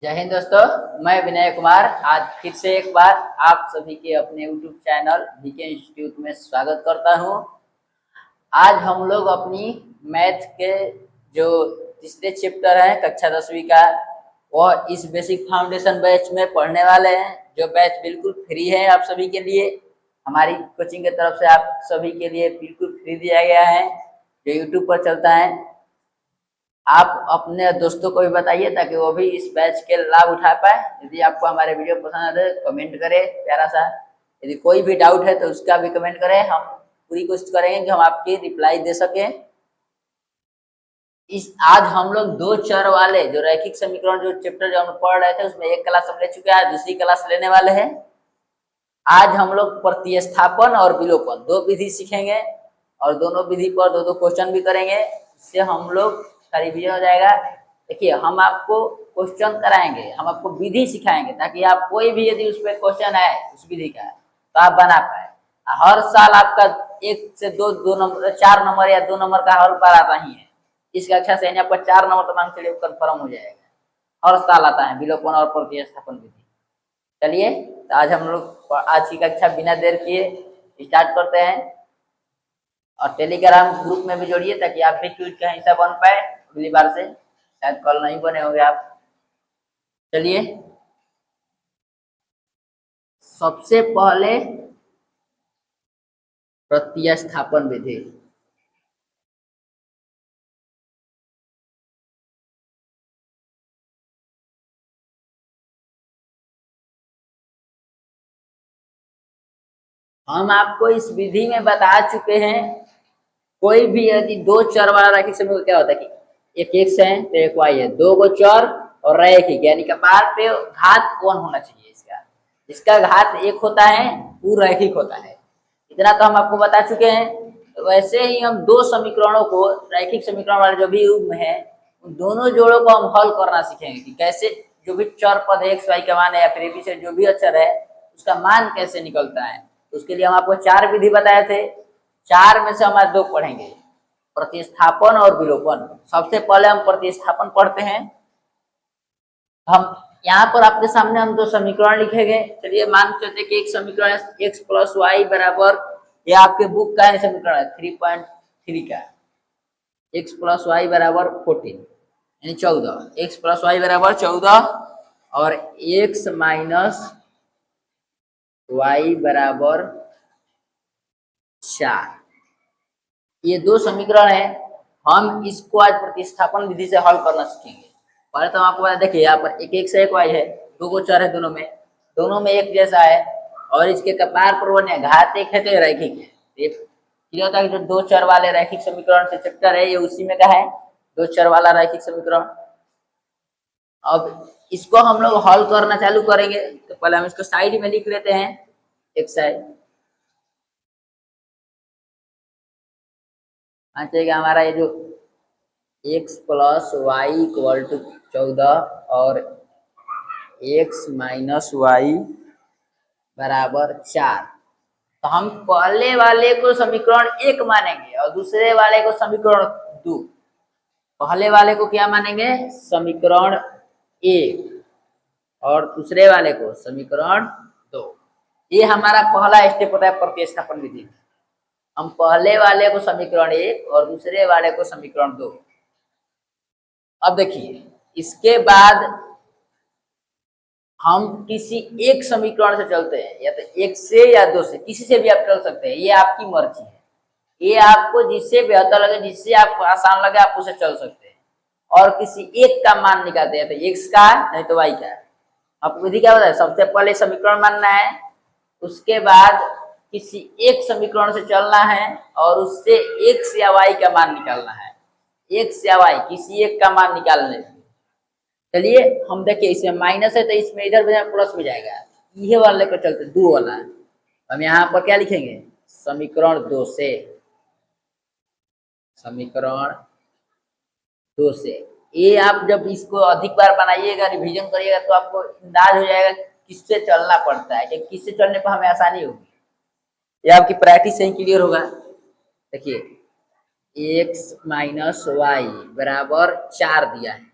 जय हिंद दोस्तों, मैं विनय कुमार आज फिर से एक बार आप सभी के अपने YouTube चैनल बीके इंस्टीट्यूट में स्वागत करता हूं। आज हम लोग अपनी मैथ के जो तीसरे चैप्टर है कक्षा 10वीं का वह इस बेसिक फाउंडेशन बैच में पढ़ने वाले हैं। जो बैच बिल्कुल फ्री है आप सभी के लिए, हमारी कोचिंग की तरफ से आप सभी के लिए बिल्कुल फ्री दिया गया है, जो YouTube पर चलता है। आप अपने दोस्तों को भी बताइए ताकि वो भी इस बैच के लाभ उठा पाए। यदि आपको हमारे वीडियो पसंद आए तो कमेंट करें प्यारा सा। यदि कोई भी डाउट है तो उसका भी कमेंट करें, हम पूरी कोशिश करेंगे कि हम आपकी रिप्लाई दे सकें। आज हम लोग दो चर वाले जो रैखिक समीकरण जो चैप्टर जो हम पढ़ रहे थे उसमें एक क्लास हम ले चुके हैं, दूसरी क्लास लेने वाले हैं। आज हम लोग प्रतिस्थापन और विलोपन दो विधि सीखेंगे और दोनों विधि पर दो क्वेश्चन भी करेंगे। इससे हम लोग का रिवीजन हो जाएगा। देखिए, हम आपको क्वेश्चन कराएंगे, हम आपको विधि सिखाएंगे ताकि आप कोई भी यदि उस पर क्वेश्चन है उस विधि का तो आप बना पाए। हर साल आपका 1 से 2 नंबर 4 नंबर या 2 नंबर का हर बार आता ही है। इस कक्षा से आपका 4 नंबर तो मांग चलिए कन्फर्म हो जाएगा। हर साल आता है विलोपन और प्रतिस्थापन विधि। चलिए, तो आज हम लोग आज की कक्षा बिना देर किए स्टार्ट करते हैं और टेलीग्राम ग्रुप में भी जोड़िए ताकि आप भी क्विज का हिस्सा बन पाए। अगली बार से शायद कल नहीं बने होंगे आप। चलिए, सबसे पहले प्रतिस्थापन विधि। हम आपको इस विधि में बता चुके हैं, कोई भी यदि दो चर वाला रैखिक समीकरण क्या होता है कि एक x है तो एक y है, दो को चर और रैखिक यानी कपार पे घात 1 होना चाहिए। इसका घात 1 होता है वो रैखिक होता है। इतना तो हम आपको बता चुके हैं। तो वैसे ही हम दो समीकरणों को रैखिक समीकरण वाले जो भी युग्म है उन दोनों जोड़ों को हम हल करना सीखेंगे कि कैसे जो भी चर पद है x y का मान है या फिर a b से जो भी अक्षर है उसका मान कैसे निकलता है। उसके लिए हम आपको 4 विधि बताए थे, 4 में से हम आज 2 पढ़ेंगे, प्रतिस्थापन और विलोपन। सबसे पहले हम प्रतिस्थापन पढ़ते हैं। हम यहाँ पर आपके सामने हम 2 समीकरण लिखेंगे। चलिए, मान चलते कि एक समीकरण है x प्लस वाई बराबर, ये आपके बुक का समीकरण है 3.3 का, x प्लस वाई बराबर 14 यानी 14, x प्लस वाई बराबर 14 और x माइनस वाई बराबर 4। ये 2 समीकरण है। हम इसको आज प्रतिस्थापन विधि से हल करना सीखेंगे। पहले तो हम आपको बता, देखिए यहाँ पर एक x है एक y है, दो को चर है, दोनों में एक जैसा है और इसके कपार पर बने घात 1 है तो ये रैखिक है। ये होता है कि जो दो चर वाले रैखिक समीकरण से चैप्टर है ये उसी में का है, दो चर वाला रैखिक समीकरण। अब इसको हम लोग हल करना चालू करेंगे तो पहले हम इसको साइड में लिख लेते हैं। एक साइड कि हमारा ये जो x plus y equal to 14 और x माइनस वाई बराबर 4, तो हम पहले वाले को समीकरण 1 मानेंगे और दूसरे वाले को समीकरण 2। पहले वाले को क्या मानेंगे? समीकरण 1 और दूसरे वाले को समीकरण 2। ये हमारा पहला स्टेप होता है प्रतिस्थापन विधि। हम पहले वाले को समीकरण 1 और दूसरे वाले को समीकरण 2। अब देखिए, इसके बाद हम किसी एक समीकरण से चलते हैं, या तो 1 से या 2 से, किसी से भी आप चल सकते हैं, ये आपकी मर्जी है। ये आपको जिससे बेहतर लगे, जिससे आपको आसान लगे आप उसे चल सकते हैं और किसी एक का मान निकालते हैं, तो x का नहीं तो y का। आपको विधि क्या बताया? सबसे पहले समीकरण मानना है, उसके बाद किसी एक समीकरण से चलना है और उससे x या y का मान निकालना है। x या y किसी एक का मान निकालने। चलिए, हम देखिए इसमें माइनस है तो इसमें इधर प्लस में जाएगा, ये वाले को चलते 2 वाला। हम यहाँ पर क्या लिखेंगे? समीकरण 2 से, समीकरण 2 से। ये आप जब इसको अधिक बार बनाइएगा, रिवीजन करिएगा तो आपको अंदाज हो जाएगा किससे चलना पड़ता है, कि किससे चलने पर हमें आसानी होगी। ये आपकी प्रैक्टिस से ही क्लियर होगा। देखिए, x माइनस वाई बराबर 4 दिया है,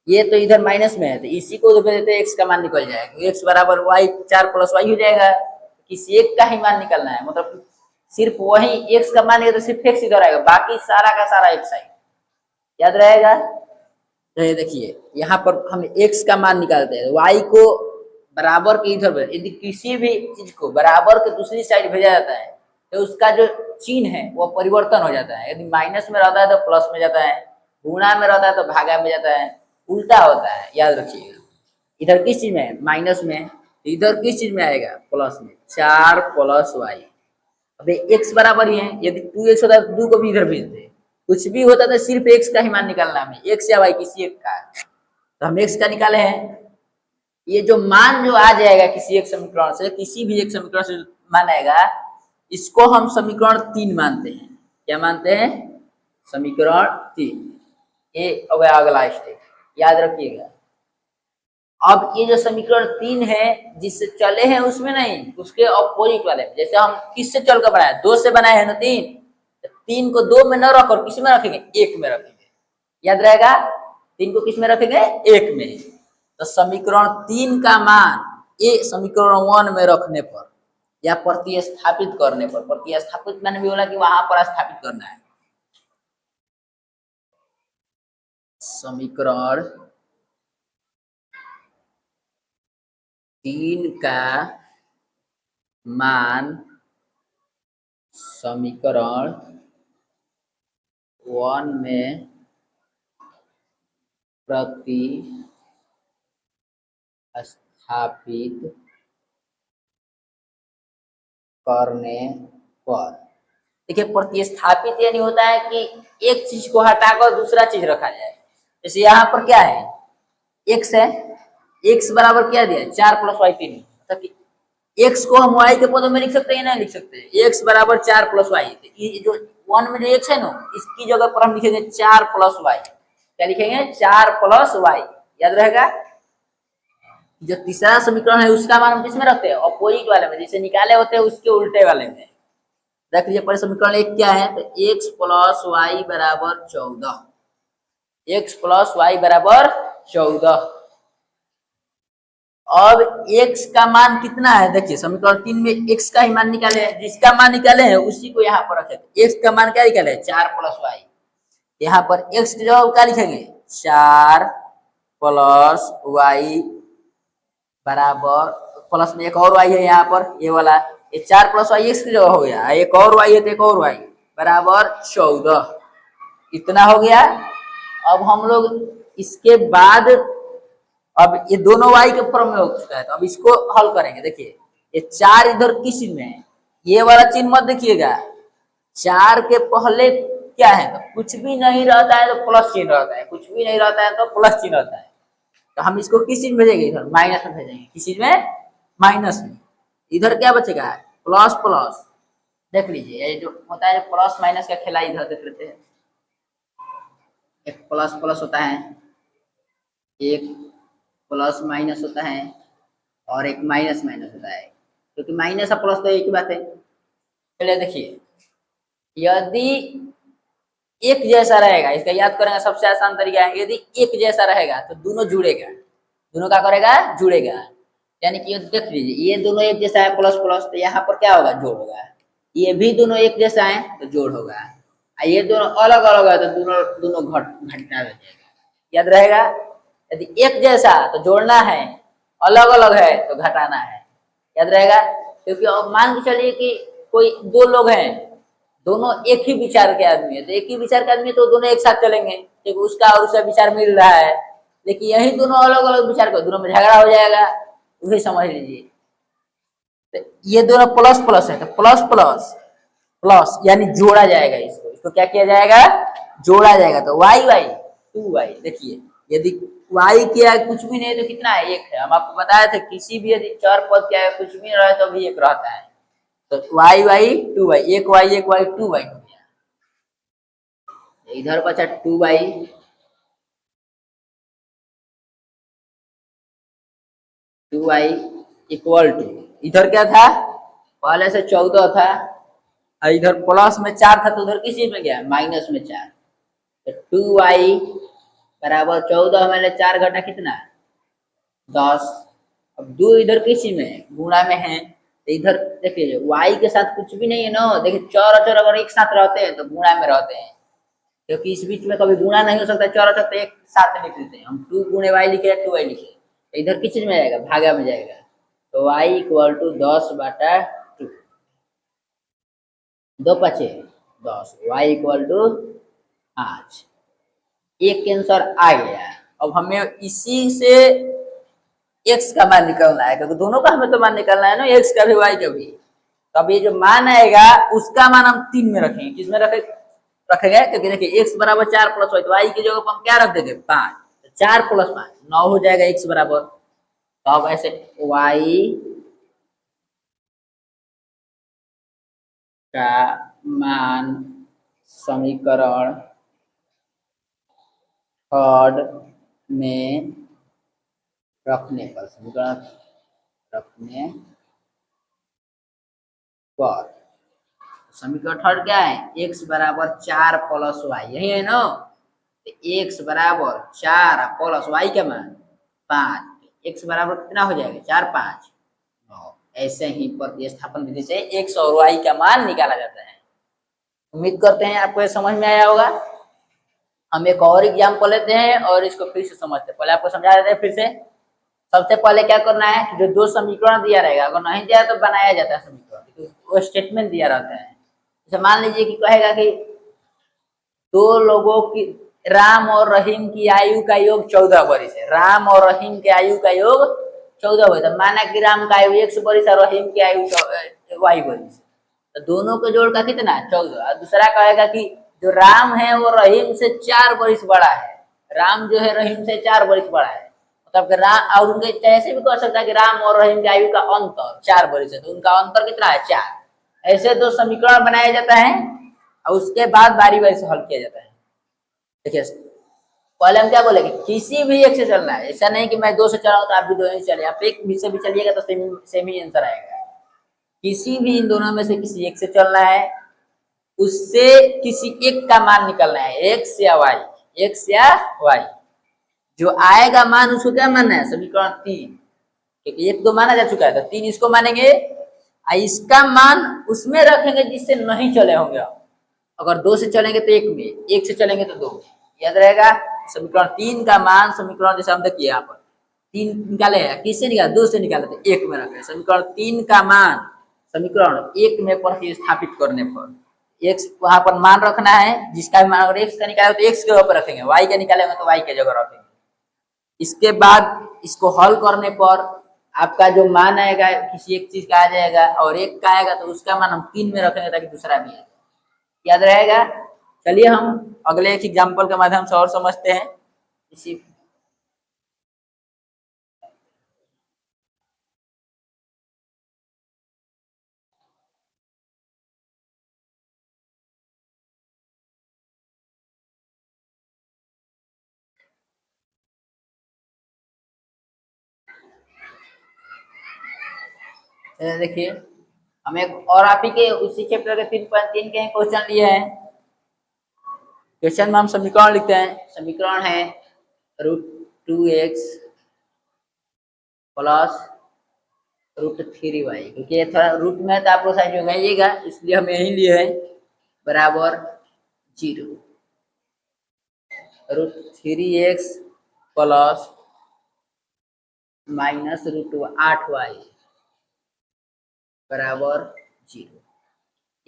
ये तो इधर माइनस में है, तो इसी को दे देते एक्स का मान निकल जाएगा। एक्स बराबर वाई 4 प्लस वाई हो जाएगा। किसी एक का ही मान निकलना है, मतलब सिर्फ वही एक्स का मान है तो सिर्फ एक्स इधर आएगा, बाकी सारा का सारा एक्स आएगा। याद रहेगा। तो ये देखिए यहाँ पर हम एक्स का मान निकालते हैं, वाई को बराबर के इधर, यदि किसी भी चीज को बराबर के दूसरी साइड भेजा जाता है तो उसका जो चिन्ह है वो परिवर्तन हो जाता है। यदि माइनस में रहता है तो प्लस में जाता है, गुणा में रहता है तो भागा में जाता है, उल्टा होता है। याद रखिएगा। इधर किस चीज में है, माइनस में, इधर किस चीज में आएगा, प्लस में। 4 प्लस वाई, अब एक्स बराबर ही है, यदि 2x होता है तो 2 को भी इधर भेज दे। कुछ भी होता तो सिर्फ एक्स का ही मान निकालना हमें, एक्स या वाई किसी एक का। तो हम एक्स का निकाले हैं। ये जो मान जो आ जाएगा किसी एक समीकरण से, किसी भी एक समीकरण से मान आएगा, इसको हम समीकरण 3 मानते हैं। क्या मानते हैं, समीकरण 3। ये अब अगला स्टेप याद रखिएगा। अब ये जो समीकरण 3 है, जिससे चले हैं उसमें नहीं, उसके अपोजिट वाले में। जैसे हम किससे चल कर बनाए, 2 से बनाए हैं ना 3, 3 को 2 में न रखकर किस में रखेंगे, 1 में रखेंगे। याद रहेगा। 3 को किस में रखेंगे, 1 में। तो समीकरण 3 का मान ये समीकरण 1 में रखने पर या प्रतिस्थापित करने पर, प्रतिस्थापित मैंने भी बोला कि वहां पर स्थापित करना है। समीकरण 3 का मान समीकरण 1 में प्रतिस्थापित करने पर, देखिए प्रतिस्थापित यानी होता है कि एक चीज को हटाकर दूसरा चीज रखा जाए। जैसे यहाँ पर क्या है, एक्स है, एक्स बराबर क्या दिया, 4 प्लस वाई 3। एक्स को हम वाई के पदों में लिख सकते हैं, नहीं लिख सकते, एक्स बराबर 4 प्लस वाई। ये जो 1 में जो एक्स है ना, इसकी जगह पर हम लिखेंगे 4 प्लस वाई। क्या लिखेंगे, 4 प्लस वाई। याद रहेगा। जो तीसरा समीकरण है उसका मान हम किसमें रखते हैं, अपोजिट वाले में, जिसे निकाले होते हैं उसके उल्टे वाले में। देख लीजिए पहले समीकरण 1 क्या है, तो एक्स प्लस वाई बराबर 14। एक्स प्लस वाई बराबर 14। अब x का मान कितना है, देखिए समीकरण 3 में x का ही मान निकाले हैं, जिसका मान निकाले हैं उसी को यहाँ पर रखें। x का मान क्या निकाले, 4 प्लस वाई। यहाँ पर x की जगह क्या लिखेंगे, 4 प्लस वाई बराबर, प्लस में एक और y है यहाँ पर, ये वाला, ये 4 प्लस वाई x की जगह हो गया, एक और y है तो एक और y बराबर 14। इतना हो गया। अब हम लोग इसके बाद, अब ये दोनों y के फॉर्म में हो चुका है, तो अब इसको हल करेंगे। देखिए ये 4 इधर किस चीज में है, ये वाला चिन्ह मत देखिएगा। 4 के पहले क्या है, तो कुछ भी नहीं रहता है तो प्लस चिन्ह रहता है, कुछ भी नहीं रहता है तो प्लस चिन्ह रहता है। तो हम इसको किस चीज में भेजेंगे, इधर माइनस में भेजेंगे। किस चीज में, माइनस में। इधर क्या बचेगा, प्लस प्लस। देख लीजिए ये जो होता है, प्लस माइनस का खेला इधर देख लेते हैं। एक प्लस प्लस होता है, एक प्लस माइनस होता है, और एक माइनस माइनस होता है, क्योंकि माइनस और प्लस तो एक ही बात है। चलिए देखिए, यदि एक जैसा रहेगा, इसका याद करेंगे सबसे आसान तरीका है, यदि एक जैसा रहेगा तो दोनों जुड़ेगा, दोनों का करेगा, जुड़ेगा। यानी कि देख लीजिए ये दोनों एक जैसा है प्लस प्लस, तो यहाँ पर क्या होगा, जोड़ होगा। ये भी दोनों एक जैसा है तो जोड़ होगा, ये दोनों अलग अलग है तो दोनों दोनों घटना रह जाएगा। याद रहेगा। यदि एक जैसा तो जोड़ना है, अलग अलग है तो घटाना है। याद रहेगा। क्योंकि अब मान के चलिए कि कोई दो लोग हैं, दोनों एक ही विचार के आदमी है, तो एक ही विचार के आदमी तो दोनों एक साथ चलेंगे, क्योंकि उसका और उसका विचार मिल रहा है। लेकिन यही दोनों अलग अलग विचार कर, दोनों में झगड़ा हो जाएगा, वही समझ लीजिए। तो ये दोनों प्लस प्लस है, तो प्लस प्लस प्लस यानी जोड़ा जाएगा। इसको क्या किया जाएगा, जोड़ा जाएगा। तो वाई वाई 2y। देखिए यदि y क्या कुछ भी नहीं तो कितना है, एक है। हम आपको बताए थे किसी भी यदि चर पद क्या है कुछ भी नहीं रहे तो भी एक रहता है। तो y y 2y, एक y 2y हो गया। इधर बचा 2y, इक्वल टू, इधर क्या था, पहले से 14 था, इधर प्लस में 4 था तो उधर किस चीज में गया, माइनस में 4। तो 2y बराबर 14 में 4 घटा कितना 10। अब दो इधर किसी में गुणा में है, तो इधर देखिए y के साथ कुछ भी नहीं है ना। देखिए चौर और चौर अगर एक साथ रहते हैं तो गुणा में रहते हैं, क्योंकि इस बीच में कभी गुणा नहीं हो सकता। चौर और चौर तो एक साथ लिख देते हैं हम, 2 गुणे y लिखे या 2y लिखे, तो इधर किस चीज में जाएगा भागा में जाएगा। तो y इक्वल टू 10/2, 2 पचे 10, y इक्वल टू 5। एक आंसर आ गया। अब हमें इसी से x का मान निकलना है, क्योंकि दोनों का हमें तो मान निकलना है ना, x का भी y का भी। तो अब ये जो मान आएगा उसका मान हम 3 में रखेंगे। किसमें रखेंगे, क्योंकि देखिए x बराबर 4 प्लस y, तो y की जगह पर हम क्या रख देंगे 5, 4 प्लस 5 9 हो जाएगा x बराबर। तो अब ऐसे y का मान समीकरण थर्ड में रखने पर, समीकरण रखने पर समीकरण थर्ड क्या है, x बराबर 4 प्लस वाई, यही है ना। तो x बराबर 4 प्लस वाई का मान 5, x बराबर कितना हो जाएगा 4 5 9। ऐसे ही प्रतिस्थापन विधि से x और y का मान निकाला जाता है। उम्मीद करते हैं आपको ये समझ में आया होगा। हम एक और एग्जाम्पल लेते हैं और इसको फिर से समझते हैं। पहले आपको समझा देते हैं फिर से। सबसे पहले क्या करना है कि जो दो समीकरण दिया रहेगा, अगर नहीं दिया तो बनाया जाता है समीकरण, तो वो स्टेटमेंट दिया रहता है। जैसे मान लीजिए कि कहेगा कि दो लोगों की, राम और रहीम की आयु का योग 14 वर्ष है। राम और रहीम की आयु का योग 14 वर्ष है। माना कि राम का आयु 100 वर्ष और रहीम की आयु y वर्ष, तो दोनों को जोड़ का कितना 14। और दूसरा कहेगा कि जो राम है वो रहीम से 4 वर्ष बड़ा है। राम जो है रहीम से 4 वर्ष बड़ा है, मतलब कि राम, और उनके ऐसे भी कह सकता है कि राम और रहीम की आयु का अंतर 4 वर्ष है, तो उनका अंतर कितना है 4। ऐसे दो समीकरण बनाया जाता है और उसके बाद बारी बारी से हल किया जाता है। देखिए पहले हम क्या बोले कि किसी भी एक से चलना है। ऐसा नहीं कि मैं 2 से चला हूं तो आप भी 2 से चले, आप एक से भी चलिएगा तो सेम ही आंसर आएगा। किसी भी इन दोनों में से किसी एक से चलना है, उससे किसी एक का मान निकलना है, एक्स या वाई, एक्स या वाई। जो आएगा मान उसको क्या मानना है समीकरण 3, क्योंकि एक तो माना जा चुका है तो 3 इसको मानेंगे। इसका मान उसमें रखेंगे जिससे नहीं चले होंगे। अगर 2 से चलेंगे तो एक में, एक से चलेंगे तो 2 में, याद रहेगा। समीकरण 3 का मान समीकरण जैसे हम देखिए यहाँ पर 3 निकाले हैं, किससे निकाले 2 से निकाले तो 1 में रखे। समीकरण 3 का मान समीकरण 1 में प्रतिस्थापित करने पर x वहां पर मान रखना है, जिसका भी मान अगर x का निकाले तो x के ऊपर रखेंगे, y का निकालेंगे तो y के जगह रखेंगे। इसके बाद इसको हल करने पर आपका जो मान आएगा किसी एक चीज का आ जाएगा, और एक का आएगा तो उसका मान हम 3 में रखेंगे ताकि दूसरा भी आए, याद रहेगा। चलिए हम अगले एक एग्जाम्पल के माध्यम से और समझते हैं इसी। देखिए हम एक और आप ही के उसी चैप्टर के 3.3 के क्वेश्चन लिए हैं। क्वेश्चन में हम समीकरण लिखते हैं। समीकरण है √2x प्लस √3y, क्योंकि ये थोड़ा रूट में है तो आप लोग साइड में भेजिएगा, इसलिए हम यही लिए हैं, बराबर 0। √3x प्लस माइनस √8y बराबर 0।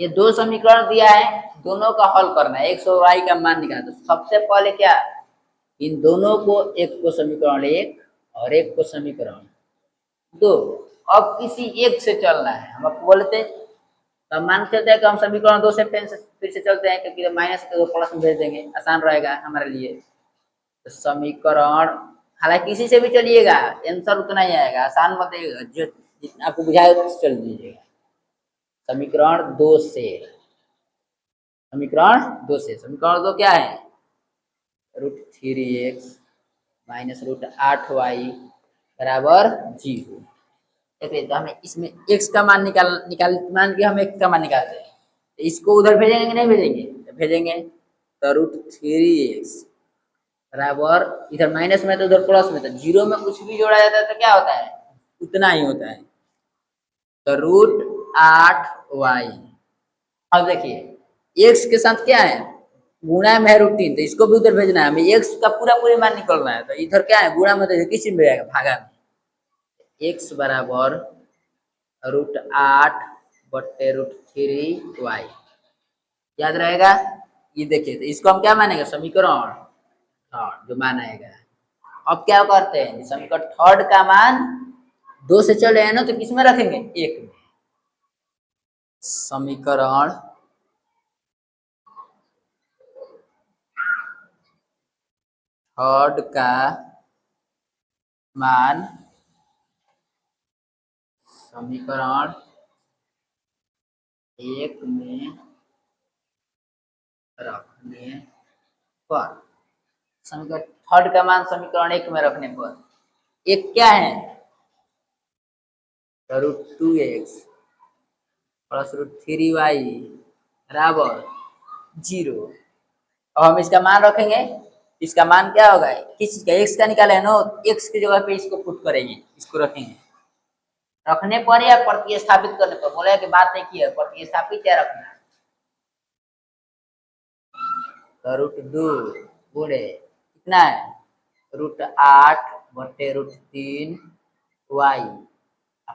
ये दो समीकरण दिया है, दोनों का हल करना है, x और y का मान निकालना। तो सबसे पहले क्या, इन दोनों को, एक को समीकरण 1 और एक को समीकरण 2, अब किसी एक से चलना है। हम आपको बोलते हैं तो मान चलते हैं कि हम समीकरण 2 से फिर से चलते हैं, क्योंकि माइनस को प्लस में भेज देंगे, आसान रहेगा हमारे लिए। तो समीकरण, हालांकि किसी से भी चलिएगा आंसर उतना ही आएगा, आसान मत देगा, जो जितना आपको बुझाए चल दीजिएगा। समीकरण 2 से, समीकरण 2 क्या है, √3x माइनस √8y बराबर 0। तो हमें इसमें x का मान मान के हम x का मान निकालते हैं, तो इसको उधर भेजेंगे नहीं भेजेंगे, तो भेजेंगे। तो √3x बराबर, इधर माइनस में तो उधर प्लस में, तो जीरो में कुछ भी जोड़ा जाता है तो क्या होता है, उतना ही होता है। तो √8y। अब देखिए x के साथ क्या है, गुणा में है √3, तो इसको भी उधर भेजना है, हमें x का पूरा पूरी मान निकलना है, तो इधर क्या है गुणा में, तो किस चीज में आएगा, भागा में। x बराबर √8/√3y, याद रहेगा। ये देखिए, तो इसको हम क्या मानेंगे, समीकरण थर्ड जो मानेगा। अब क्या करते हैं, समीकरण थर्ड का मान 2 से चले हैं ना, तो किस में रखेंगे, 1 में। समीकरण थर्ड का मान समीकरण 1 में रखने पर, समीकरण थर्ड का मान समीकरण 1 में रखने पर, एक क्या है, √2x प्लस √3y बराबर 0। अब हम इसका मान रखेंगे, इसका मान क्या होगा, किस चीज का, x का निकाले है ना, x की जगह पे इसको पुट करेंगे, इसको रखेंगे। रखने पर या प्रतिस्थापित करने पर, बोले कि बात नहीं की है, प्रतिस्थापित क्या रखना है, तो √2 गुणे कितना है, √8/√3y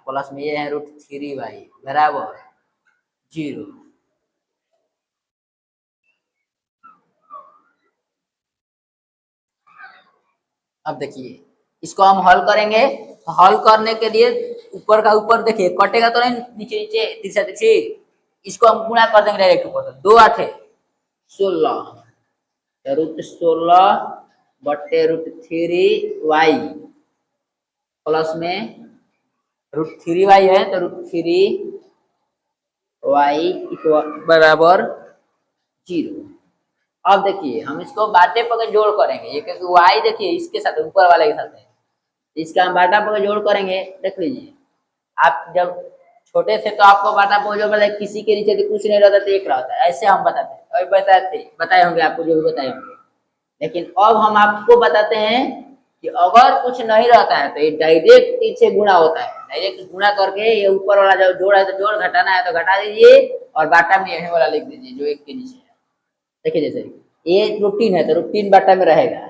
प्लस में ये है √3y बराबर 0। अब देखिए इसको हम हल करेंगे, तो हल करने के लिए ऊपर का ऊपर देखिए कटेगा तो नहीं, नीचे नीचे तिरछा तिरछी, इसको हम गुणा कर देंगे डायरेक्ट ऊपर, तो 2 8 16, √16/√3y प्लस में √3y है, तो √3y बराबर 0। अब देखिए हम इसको बाटे पके जोड़ करेंगे, ये क्योंकि y देखिए इसके साथ ऊपर वाले के साथ है, इसका हम बाटा पके जोड़ करेंगे। देख लीजिए, आप जब छोटे थे तो आपको बाटा पके जोड़ मतलब किसी के नीचे कुछ नहीं रहता तो एक रहता है, ऐसे हम बताते हैं, और बताए होंगे आपको, जो भी बताए होंगे। लेकिन अब हम आपको बताते हैं कि अगर कुछ नहीं रहता है तो ये डायरेक्ट पीछे गुणा होता है, डायरेक्ट गुणा करके ये ऊपर वाला जो जोड़ है तो जोड़, घटाना है तो घटा दीजिए, और बाटा में यही वाला लिख दीजिए जो एक के नीचे है। देखिए जैसे ये रूटीन है तो रूटीन बाटा में रहेगा,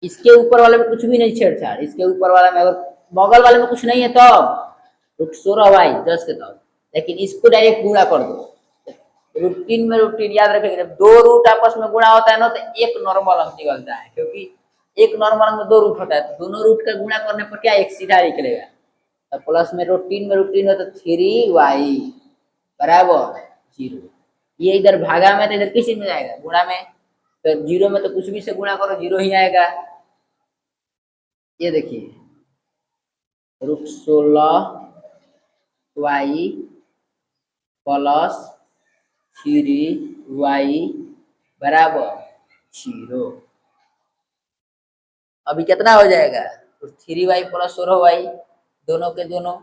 इसके ऊपर वाले में कुछ भी नहीं छेड़छाड़, इसके ऊपर वाला में अगर बगल वाले में कुछ नहीं है तब √16y 10 के तब, लेकिन इसको डायरेक्ट गुणा कर दो। रूटीन में रूटीन याद रखेंगे, जब दो रूट आपस में गुणा होता है ना तो एक नॉर्मल अंक निकलता है, क्योंकि एक नॉर्मल अंक में 2 रूट होता है, तो दोनों रूट का गुणा करने पर क्या एक सीधा निकलेगा। तो प्लस में रूटीन हो तो 3y बराबर 0। ये इधर भागा में तो इधर किस चीज में जाएगा, गुणा में, तो 0 में तो कुछ भी से गुणा करो 0 ही आएगा। ये देखिए √16y प्लस 3y बराबर 0। अभी कितना हो जाएगा, 3y प्लस 16y दोनों के दोनों,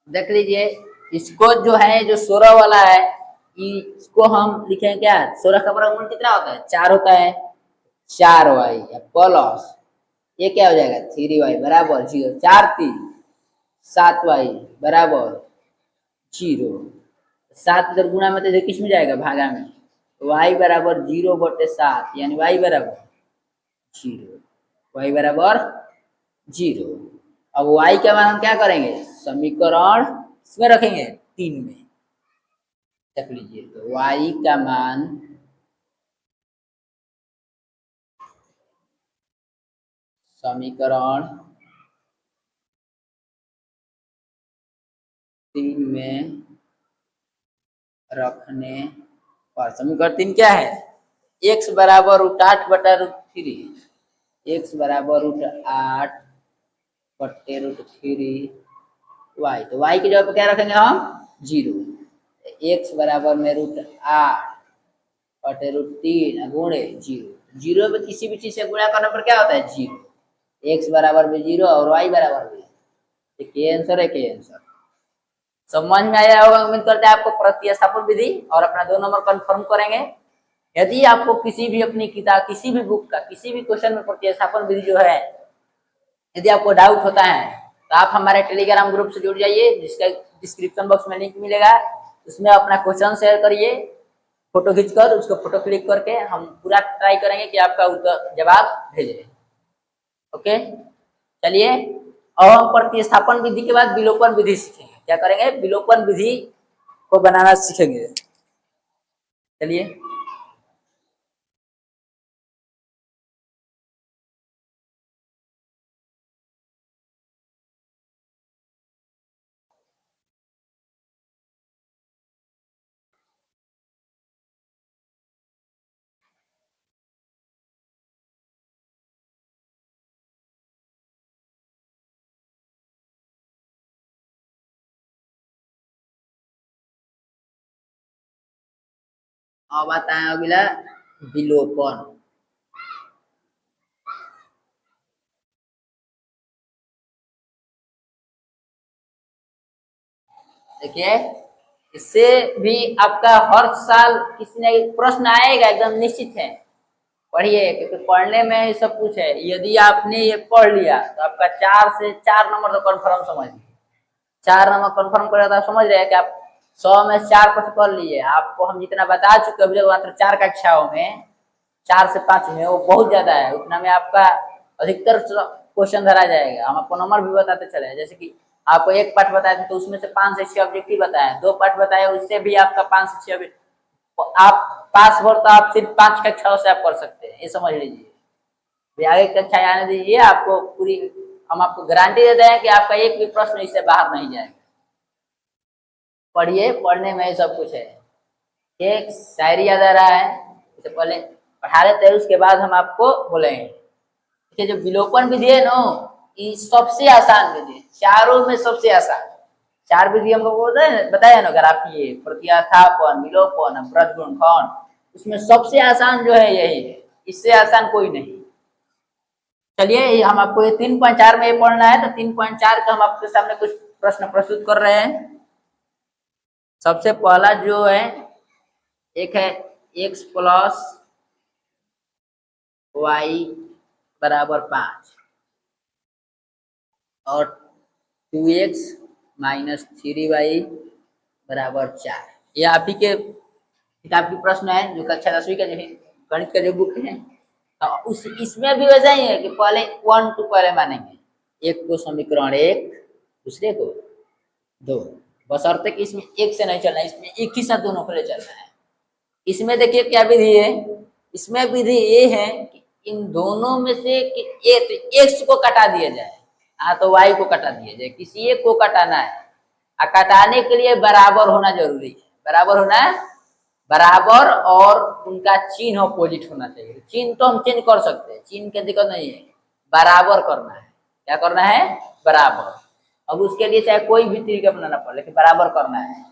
देख लीजिए। इसको जो है जो 16 वाला है, इसको हम लिखेंगे क्या, 16 का वर्गमूल कितना होता है, 4 होता है, 4y प्लस ये क्या हो जाएगा 3y बराबर 0, 4 3 7y बराबर 0। 7 इधर गुणा में तो किस में जाएगा, भागा में, y बराबर 0/7 यानी y बराबर 0, y बराबर 0। अब y का मान हम क्या करेंगे, समीकरण इसमें रखेंगे 3 में, देख लीजिए। तो y का मान समीकरण 3 में रखने पर, समीकरण 3 क्या है, x बराबर √8/√3, x बराबर √8/√3y, तो y की जगह पे क्या रखेंगे हम 0, x बराबर में √8/√3 गुणे 0, 0 में किसी भी चीज से गुणा करने पर क्या होता है 0, x बराबर में 0 और y बराबर में, एक ये आंसर है, के आंसर। समझ में आया होगा, उम्मीद करते हैं आपको प्रतिस्थापन विधि। और अपना 2 नंबर कंफर्म करेंगे। यदि आपको किसी भी अपनी किताब, किसी भी बुक का किसी भी क्वेश्चन में प्रतिस्थापन विधि जो है, यदि आपको डाउट होता है तो आप हमारे टेलीग्राम ग्रुप से जुड़ जाइए, जिसका डिस्क्रिप्शन बॉक्स में लिंक मिलेगा। उसमें अपना क्वेश्चन शेयर करिए, फोटो खींचकर, उसको फोटो क्लिक करके हम पूरा ट्राई करेंगे कि आपका उत्तर जवाब भेजें। ओके, चलिए अब हम प्रतिस्थापन विधि के बाद विलोपन विधि सीखेंगे। क्या करेंगे? विलोपन विधि को बनाना सीखेंगे। चलिए, अब आता है अगला विलोपन। देखिए, इससे भी आपका हर साल किसी न प्रश्न आएगा, एकदम निश्चित है। पढ़िए, क्योंकि पढ़ने में सब कुछ है। यदि आपने ये पढ़ लिया तो आपका 4 से 4 नंबर तो कन्फर्म समझिए। 4 नंबर कन्फर्म कर तो आप समझ रहे हैं कि आप 100 में 4 प्रश्न कर लिए। आपको हम जितना बता चुके अभी तक मात्र 4 कक्षाओं में, 4 से 5 में, वो बहुत ज्यादा है। उतना में आपका अधिकतर क्वेश्चन धरा जाएगा। हम आपको नंबर भी बताते चले, जैसे कि आपको एक पाठ बताए थे तो उसमें से 5 से 6 ऑब्जेक्टिव बताए, 2 पाठ बताए उससे भी आपका 5 से 6 आप पास हो तो आप सिर्फ 5 कक्षाओं से आप कर सकते हैं, ये समझ लीजिए। आगे कक्षा आने दीजिए, आपको पूरी हम आपको गारंटी देते हैं कि आपका एक भी प्रश्न इससे बाहर नहीं जाएगा। पढ़िए, पढ़ने में ही सब कुछ है। एक शायरी याद आ रहा है, इससे पहले पढ़ा लेते हैं, उसके बाद हम आपको बोलेंगे। देखिए, जो विलोपन विधि है ना, ये सबसे आसान विधि है, चारों में सबसे आसान। 4 विधि हम लोग बताया ना, अगर आप ये प्रतिस्थापन, विलोपन, वृद्धगुणनखंड, उसमें सबसे आसान जो है यही है, इससे आसान कोई नहीं। चलिए, हम आपको ये 3.4 में ये पढ़ना है, तो 3.4 का हम आपके सामने कुछ प्रश्न प्रस्तुत कर रहे हैं। सबसे पहला जो है, एक है x प्लस वाई बराबर 5 और 2x माइनस 3y बराबर 4। ये आप ही के किताब की प्रश्न है, जो कक्षा 10वीं का जो है गणित का जो बुक है। तो उस इसमें भी वैसा ही है कि पहले 1 2 पहले मानेंगे। एक को समीकरण 1, दूसरे को 2, बशर्ते कि इसमें एक से नहीं चलना है, इसमें एक ही साथ दोनों को ले चलना है। इसमें देखिए क्या विधि है, इसमें विधि ये है कि इन दोनों में से एक्स को कटा दिया जाए, हाँ तो वाई को कटा दिया जाए, किसी एक को कटाना है। और कटाने के लिए बराबर होना जरूरी है। बराबर होना है, बराबर, और उनका चिन्ह अपोजिट होना चाहिए। चिन्ह तो हम चेंज कर सकते हैं, चिन्ह की दिक्कत नहीं है, बराबर करना है। क्या करना है? बराबर। अब उसके लिए चाहे कोई भी तरीका बनाना पड़े, लेकिन बराबर करना है।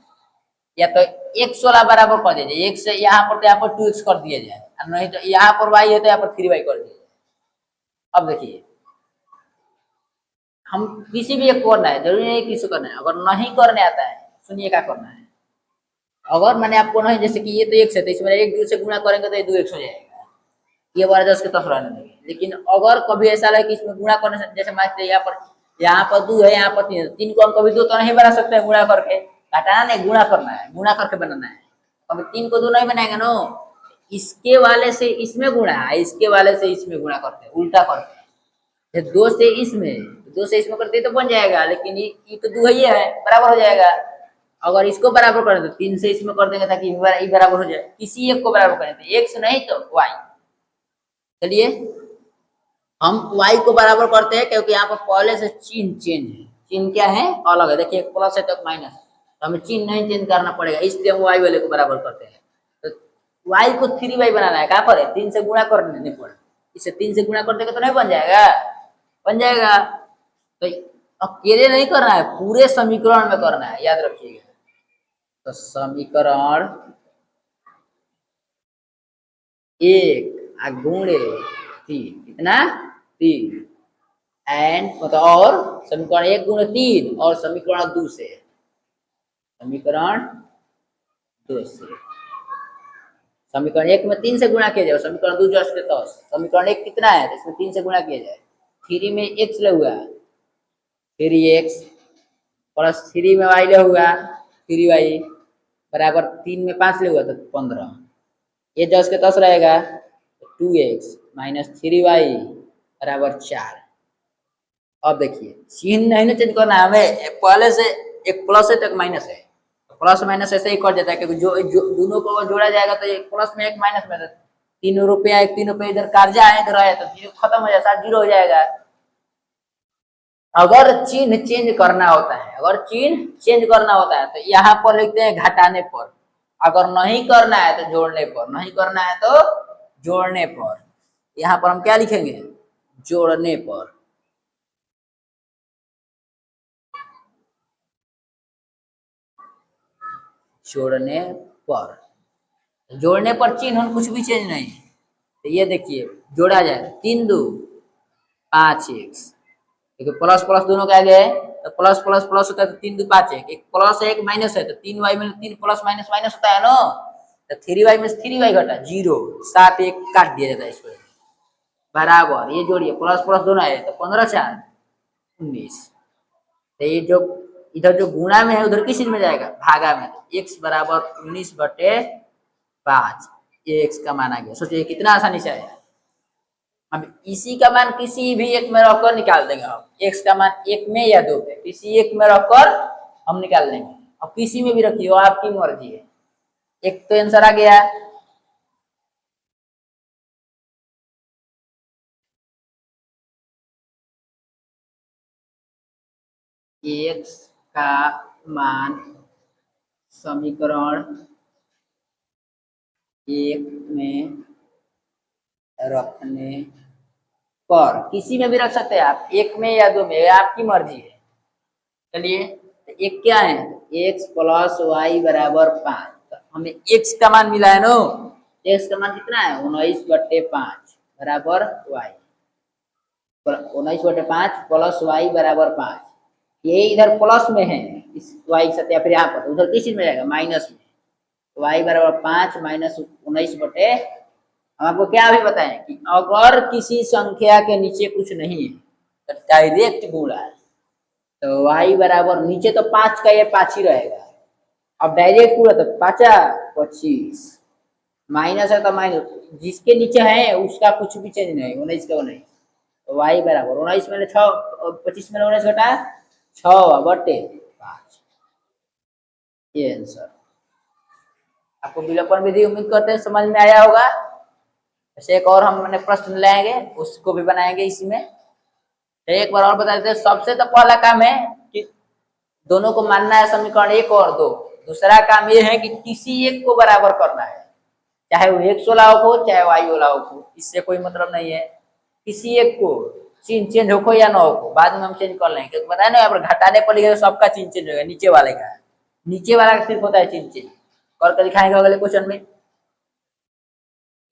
या तो x वाला बराबर कर दीजिए, x से यहाँ पर तो यहाँ पर 2x कर दिया जाए, नहीं तो यहाँ पर y है तो यहाँ पर 3y कर दिया जाए। अब देखिए, हम किसी भी एक करना है, जरूरी नहीं किसी करना है। अगर नहीं करने आता है, सुनिए क्या करना है। अगर मैंने आपको नहीं, जैसे कि ये तो x है, तो इसमें 1 2 से गुणा करेंगे तो ये 2x हो जाएगा, ये बार 10 के तरफ रहने देंगे। लेकिन अगर कभी ऐसा लगे कि इसमें गुणा करने से, जैसे मानते यहाँ पर 2 है, यहाँ पर 3 है, 3 को हम कभी 2 तो नहीं बना सकते हैं गुणा करके, घटाना नहीं, गुणा करना है, गुणा करके बनाना है। कभी 3 को 2 नहीं बनाएंगे नो, इसके वाले से इसमें गुणा है, इसके वाले से इसमें गुणा करते हैं, उल्टा करते हैं। 2 से इसमें, 2 से इसमें करते तो बन जाएगा, लेकिन ये तो 2 ही है, बराबर हो जाएगा। अगर इसको बराबर कर दे तो 3 से इसमें कर देंगे ताकि ये बराबर हो जाए। किसी एक को बराबर करें तो x नहीं तो y। चलिए, हम y को बराबर करते हैं, क्योंकि यहाँ पर पहले से चिन्ह चेंज है। चिन्ह क्या है? अलग है। देखिए, एक प्लस है तो माइनस, तो हमें चिन्ह नहीं चेंज करना पड़ेगा, इसलिए हम y वाले को बराबर करते हैं। तो y को 3y बनाना है, कहाँ पर है? 3 से गुणा करने नहीं पड़े, इसे 3 से गुणा कर देंगे तो नहीं बन जाएगा? बन जाएगा। तो अकेले नहीं करना है, पूरे समीकरण में करना है, याद रखिएगा। तो समीकरण 1 गुणे 3, कितना? 3, एंड मतलब और समीकरण 1 गुणे 3 और समीकरण 2 से समीकरण 2 से। समीकरण 1 में 3 से गुणा किया जाए, समीकरण 2 जस्ट के तौर। समीकरण 1 कितना है तो इसमें 3 से गुणा किया जाए। 3 में x ले हुआ, 3x प्लस 3 में y ले हुआ 3y बराबर 3 में 5 ले हुआ तो 15। ये 10 के 10 रहेगा, 2x माइनस 3y बराबर 4। अब देखिए चिन्ह नहीं ना चेंज करना है हमें, पहले से एक प्लस है तो एक माइनस है, प्लस माइनस ऐसे ही कर देता है क्योंकि जो दोनों को जोड़ा जाएगा तो एक प्लस में एक माइनस में, 3 रुपया एक 3 रुपया इधर कर्जा है इधर है तो खत्म हो जाएगा, 0 हो जाएगा। अगर चिन्ह चेंज करना होता है, अगर चिन्ह चेंज करना होता है तो यहाँ पर लिखते हैं घटाने पर, अगर नहीं करना है तो जोड़ने पर, नहीं करना है तो जोड़ने पर। यहाँ पर हम क्या लिखेंगे, जोड़ने पर। जोड़ने पर, जोड़ने पर चिन्ह कुछ भी चेंज नहीं। तो ये देखिए जोड़ा जाए 3 2 5x, देखिए प्लस प्लस दोनों का आगे है तो प्लस प्लस प्लस होता है तो 3 2 5 1, एक प्लस है एक माइनस है तो 3y में 3 प्लस माइनस माइनस होता है ना, तो 3y में 3y घटा 0, 7 1 काट दिया जाता है इसको बराबर। ये जोड़िए प्लस प्लस दोनों है तो 15 4 19। तो ये जो इधर जो गुणा में है उधर किस चीज में जाएगा, भागा में, तो x बराबर 19/5, ये x का मान आ गया। सोचिए कितना आसानी से आया। अब इसी का मान किसी भी एक में रखकर निकाल देंगे हम, x का मान एक में या दो में, किसी एक में रखकर हम निकाल लेंगे। अब किसी में भी रखिए वो आपकी मर्जी है। एक तो आंसर आ गया, x का मान समीकरण 1 में रखने पर, किसी में भी रख सकते हैं आप, एक में या दो में, आपकी मर्जी है। चलिए तो एक क्या है, x प्लस वाई बराबर 5, तो हमें x का मान मिला है नो, x का मान कितना है 19/5 बराबर y, 19/5 प्लस वाई बराबर 5। ये इधर प्लस में है इस y के साथ या फिर यहाँ पर, उधर किस चीज में जाएगा माइनस में, y बराबर 5 माइनस 19 हम आपको क्या अभी बताएं कि अगर किसी संख्या के नीचे कुछ नहीं है तो डायरेक्ट गुणा है, तो y बराबर नीचे तो 5 का ये 5 ही रहेगा, अब डायरेक्ट गुणा तो 5 25 माइनस है तो माइनस, जिसके नीचे है उसका कुछ भी चेंज नहीं, 19 का 19, तो y बराबर 19 में 6 25 में 19 घटा 6/5, ये आंसर। आपको विलोपन विधि उम्मीद करते हैं समझ में आया होगा। ऐसे एक और हमने प्रश्न लाएंगे उसको भी बनाएंगे इसी में। तो एक बार और बता देते हैं, सबसे तो पहला काम है कि दोनों को मानना है समीकरण 1 और 2। दूसरा काम ये है कि किसी एक को बराबर करना है, चाहे वो x वाला हो चाहे y वाला हो, इससे कोई मतलब नहीं है। किसी एक को चिन्ह चेंज हो या ना हो, बाद में हम चेंज कर लेंगे, क्योंकि बताया ना यहाँ पर घटाने पर लिखे सबका चिन्ह चेंज होगा, नीचे वाले का, नीचे वाला का सिर्फ होता है चिन्ह चेंज। करके दिखाएंगे अगले क्वेश्चन में।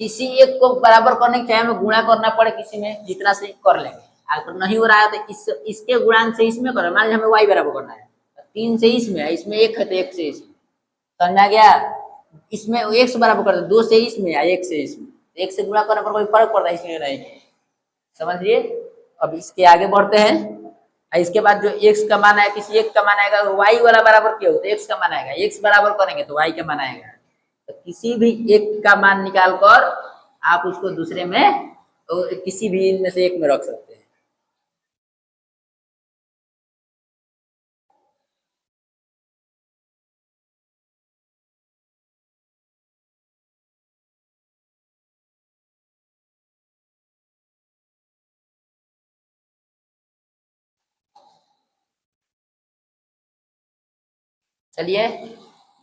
किसी एक को बराबर करने के चाहे हमें गुणा करना पड़े किसी में, जितना से कर लेंगे। अगर नहीं हो रहा है तो इसके गुणांक से इसमें करें, मान लीजिए हमें y बराबर करना है, 3 से इसमें, इसमें 1 है तो 1 से इसमें, समझ आ गया। इसमें x बराबर कर दो, 2 से इसमें या 1 से इसमें, 1 से गुणा करने पर कोई फर्क पड़ता है इसमें नहीं, समझिए। अब इसके आगे बढ़ते हैं, इसके बाद जो x का मान है किसी एक का मान आएगा, y वाला बराबर क्यों तो x का मान आएगा, x बराबर करेंगे तो y का मान आएगा। तो किसी भी एक का मान निकाल कर आप उसको दूसरे में तो किसी भी इनमें से एक में रख सकते हैं। चलिए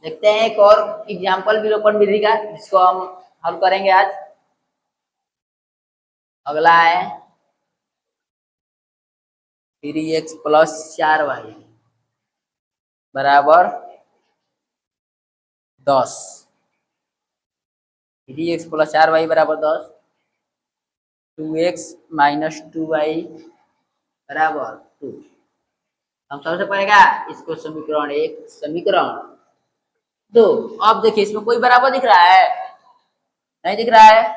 देखते हैं एक और एग्जाम्पल विलोपन विधि का, जिसको हम हल करेंगे आज। अगला है 3x प्लस 4y बराबर 10। 3x प्लस 4y बराबर 10, 2x माइनस 2y बराबर 2। हम सबसे पढ़ेगा इसको समीकरण 1 समीकरण 2। अब देखिए इसमें कोई बराबर दिख रहा है? नहीं दिख रहा है।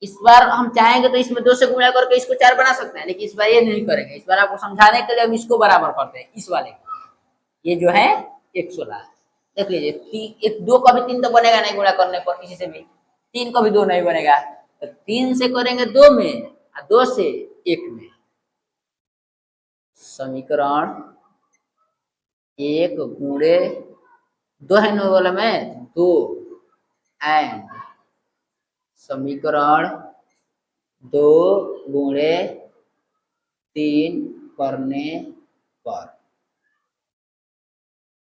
इस बार हम चाहेंगे तो इसमें 2 से गुणा करके इसको 4 बना सकते हैं, लेकिन इस बार ये नहीं करेंगे। इस बार आपको समझाने के लिए हम इसको बराबर करते हैं, इस वाले ये जो है 116। देख लीजिए एक 2 का भी 3 तो बनेगा नहीं गुणा करने पर किसी से भी, 3 का भी 2 नहीं बनेगा, तो 3 से करेंगे 2 में और 2 से 1 में। समीकरण 1 गुणे 2 है ना वाला में 2 एंड समीकरण 2 गुणे 3 करने पर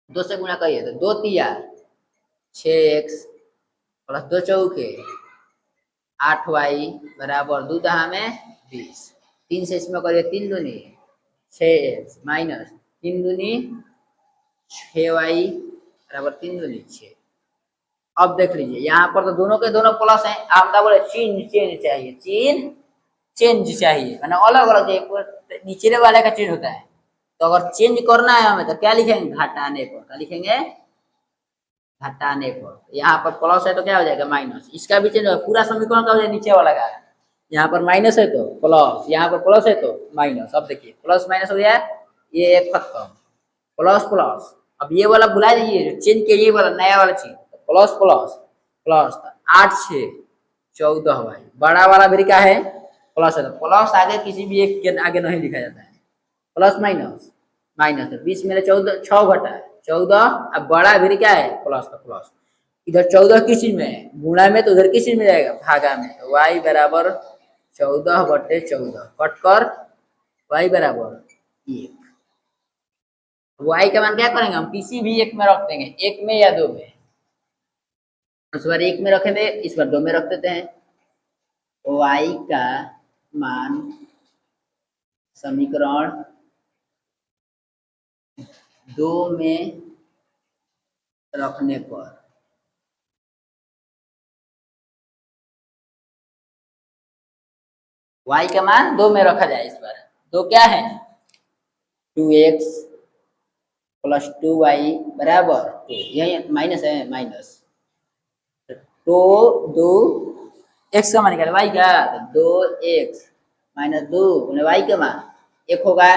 2 से गुणा करिए तो 2 तिया 6x प्लस 2 चौके 8y बराबर 2 दहा में 20। 3 से इसमें करिए 3 दूनी 6x माइनस 3 दूनी 6y बराबर 3 दूनी 6। अब देख लीजिए यहाँ पर तो दोनों के दोनों प्लस हैं, आप क्या बोले चेंज चेंज चाहिए, चेंज चाहिए मैंने अलग अलग नीचे वाले का चेंज होता है। तो अगर चेंज करना है हमें तो क्या लिखेंगे घटाने पर, क्या लिखेंगे घटाने पर। यहाँ पर प्लस है तो क्या हो जाएगा माइनस, इसका भी चेंज होगा, पूरा समीकरण का हो जाएगा नीचे वाला का। यहाँ पर माइनस है तो प्लस, यहाँ पर प्लस है तो माइनस। अब देखिए प्लस माइनस हो गया, ये एक खत्म, प्लस प्लस। अब ये वाला बुला दीजिए जो चेंज के ये वाला नया वाला चीज, प्लस प्लस प्लस 8 6 14 भाई बड़ा वाला भी क्या है प्लस है, तो प्लस आगे किसी भी एक के आगे नहीं लिखा जाता है, प्लस माइनस माइनस है। 20 में 14 6 घटा है 14, अब बड़ा भी क्या है प्लस का प्लस। इधर 14 किस चीज में गुणा में, तो उधर किस चीज में जाएगा भागा में, तो y बराबर 14/14 कट कर y बराबर 1। y का मान क्या करेंगे हम किसी भी एक में रख देंगे, एक में या 2 में। इस बार 1 में रखे थे, इस बार 2 में रख देते हैं। y का मान समीकरण 2 में रखने पर y का मान 2 में रखा जाए। इस बार 2 क्या है 2x प्लस 2y बराबर 2, यही माइनस है माइनस, तो 2 x का मान निकाले y का, तो 2x माइनस 2 y का मान 1 होगा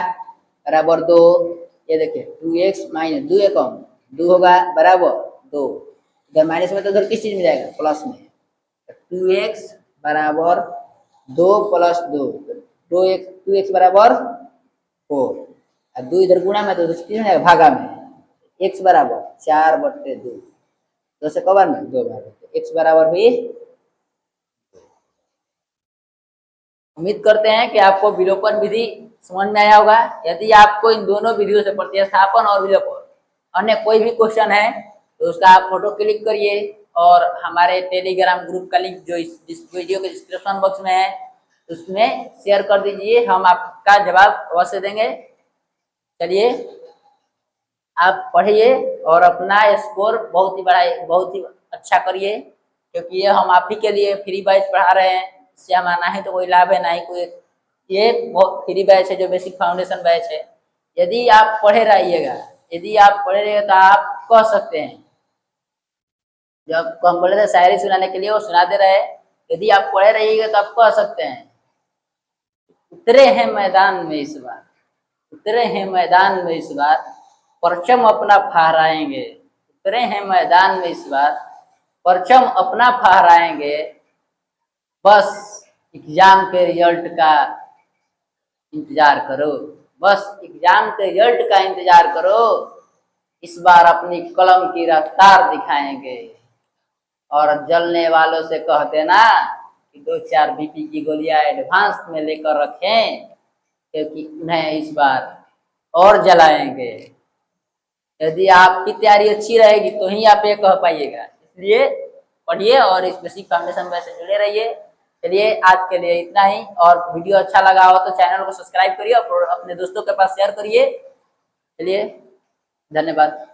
बराबर 2। ये देखिए 2x माइनस 2 एक 2 होगा बराबर 2, इधर माइनस में तो उधर किस चीज में जाएगा प्लस में, 2x बराबर 2 प्लस 2 2x बराबर 4 और 2 इधर गुणा में तो किस में जाएगा भागा में, x बराबर 4/2, 2 से कवर में 2 बार, x बराबर भी। उम्मीद करते हैं कि आपको विलोपन विधि समझ में आया होगा। यदि आपको इन दोनों विधियों से प्रतिस्थापन और विलोपन अन्य कोई भी क्वेश्चन है तो उसका आप फोटो क्लिक करिए और हमारे टेलीग्राम ग्रुप का लिंक जो इस वीडियो के डिस्क्रिप्शन बॉक्स में है उसमें शेयर कर दीजिए, हम आपका जवाब अवश्य देंगे। चलिए आप पढ़िए और अपना स्कोर बहुत ही अच्छा करिए, क्योंकि ये हम आप ही के लिए फ्री बैच पढ़ा रहे हैं, इससे हमारा ना ही तो कोई लाभ है ना ही कोई, ये बहुत फ्री बैच है जो बेसिक फाउंडेशन बैच है। यदि आप पढ़े रहिएगा तो आप कह सकते हैं, जब हम बोले थे शायरी सुनाने के लिए वो सुना दे रहे, यदि आप पढ़े रहिएगा तो आप कह सकते हैं उतरे हैं मैदान में इस बार, उतरे हैं मैदान में इस बार परचम अपना फहराएंगे, उतरे हैं मैदान में इस बार परचम अपना फहराएंगे, बस एग्जाम के रिजल्ट का इंतजार करो, बस एग्जाम के रिजल्ट का इंतजार करो, इस बार अपनी कलम की रफ्तार दिखाएंगे। और जलने वालों से कह देना कि 2-4 बीपी की गोलियां एडवांस में लेकर रखें, क्योंकि उन्हें इस बार और जलाएंगे। यदि आपकी तैयारी अच्छी रहेगी तो ही आप ये कह पाइएगा, इसलिए पढ़िए और इस बेसिक फाउंडेशन में से जुड़े रहिए। चलिए आज के लिए इतना ही, और वीडियो अच्छा लगा हो तो चैनल को सब्सक्राइब करिए और अपने दोस्तों के पास शेयर करिए। चलिए धन्यवाद।